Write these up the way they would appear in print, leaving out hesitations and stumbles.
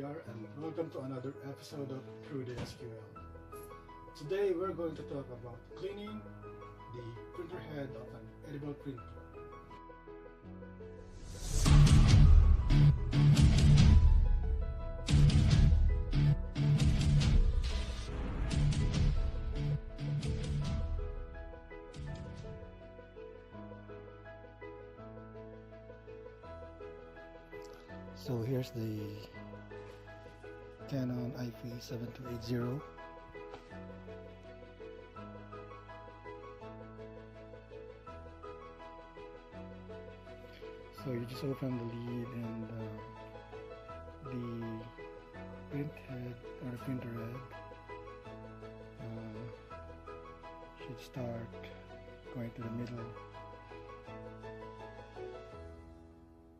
JR, and welcome to another episode of Through the SQL. Today we're going to talk about cleaning the printer head of an edible printer. So here's the Canon ip7280. So you just open the lid and the print head or the printer head should start going to the middle.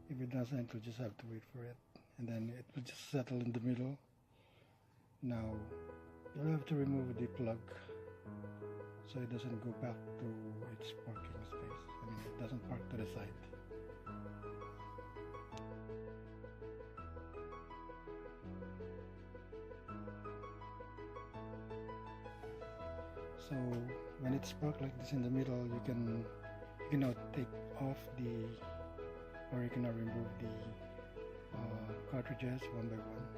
If it doesn't, you'll just have to wait for it, and then it will just settle in the middle. Now you'll have to remove the plug so it doesn't go back to its parking space. I mean, it doesn't park to the side. So when it's parked like this in the middle, you can now take off the, or you can now remove the cartridges one by one.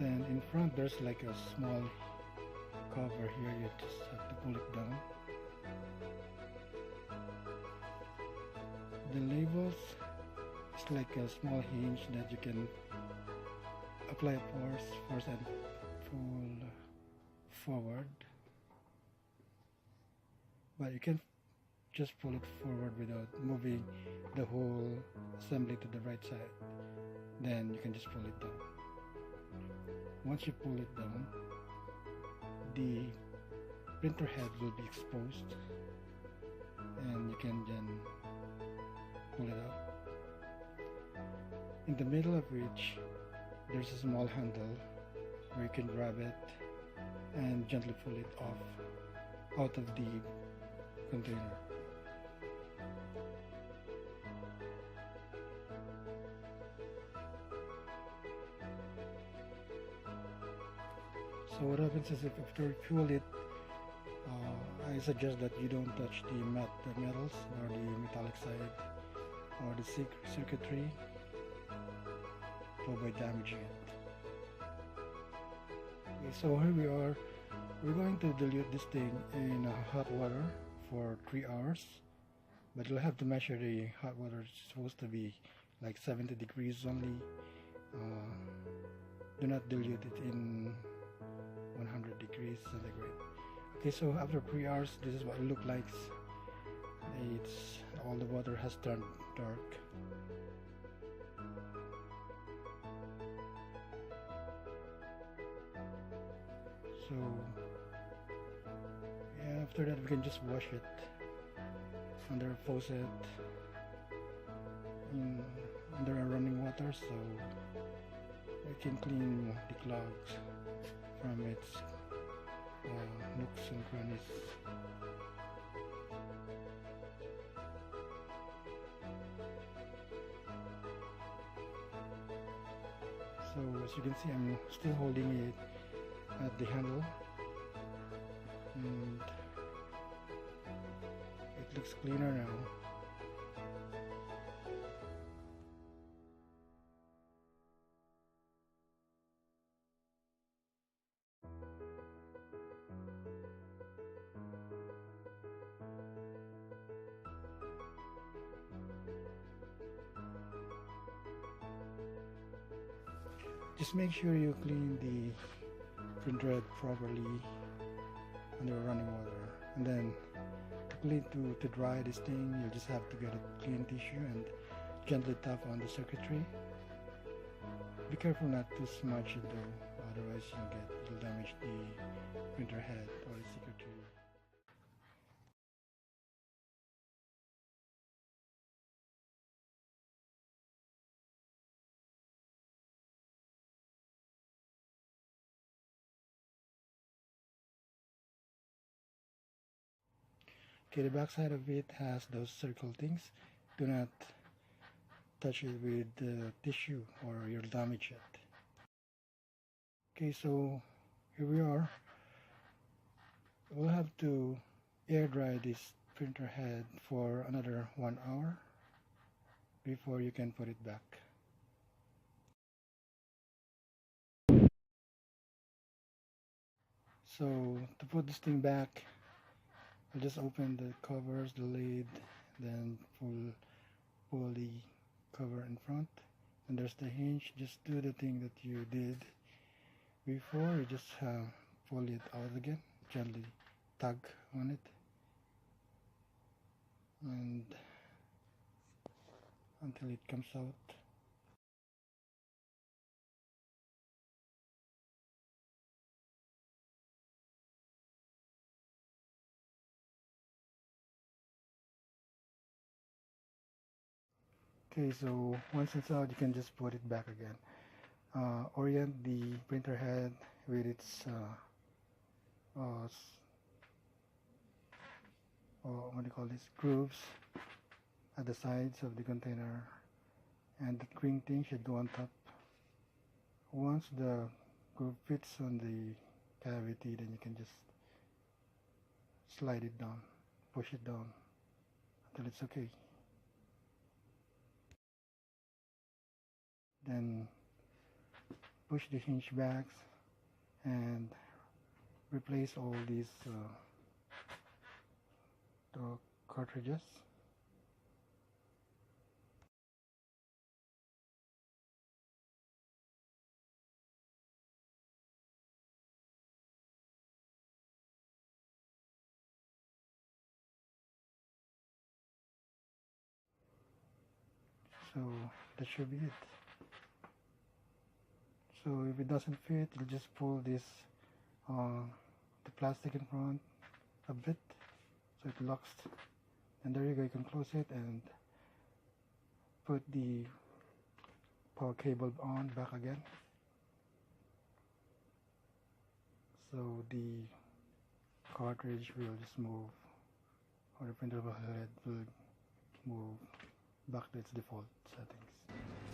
Then in front there's like a small cover here, you just have to pull it down. The labels, it's like a small hinge that you can apply force and pull forward, but you can just pull it forward without moving the whole assembly to the right side. Then you can just pull it down. Once you pull it down, the printer head will be exposed, and you can then pull it out. In the middle of which there's a small handle where you can grab it and gently pull it off out of the container. So what happens is, if after you pull it, I suggest that you don't touch the metals or the metallic side or the circuitry to avoid damaging it. Okay, so here we are. We're going to dilute this thing in hot water for 3 hours, but you'll have to measure the hot water. It's supposed to be like 70 degrees only. Do not dilute it in 100 degrees centigrade. Okay, so after 3 hours, this is what it looks like. It's all the water has turned dark. So yeah, after that we can just wash it under a faucet under a running water, so we can clean the clogs from its nooks and crannies. So as you can see, I'm still holding it at the handle, and it looks cleaner now. Just make sure you clean the printer head properly under running water, and then to dry this thing, you'll just have to get a clean tissue and gently tap on the circuitry. Be careful not to smudge it though, otherwise you'll damage the printer head or the circuitry. Okay, the back side of it has those circle things. Do not touch it with tissue or you'll damage it. Okay, so here we are. We'll have to air dry this printer head for another 1 hour before you can put it back. So to put this thing back, I'll just open the covers, the lid, then pull the cover in front, and there's the hinge. Just do the thing that you did before. You just pull it out again, gently tug on it, and until it comes out. Okay, so once it's out, you can just put it back again. Orient the printer head with its what do you call this, grooves at the sides of the container, and the green thing should go on top. Once the groove fits on the cavity, then you can just slide it down, push it down until it's okay. Then push the hinge backs and replace all these the cartridges. So that should be it. So if it doesn't fit, you'll just pull this the plastic in front a bit so it locks, and there you go. You can close it and put the power cable on back again, so the cartridge will just move, or the printer head will move back to its default settings.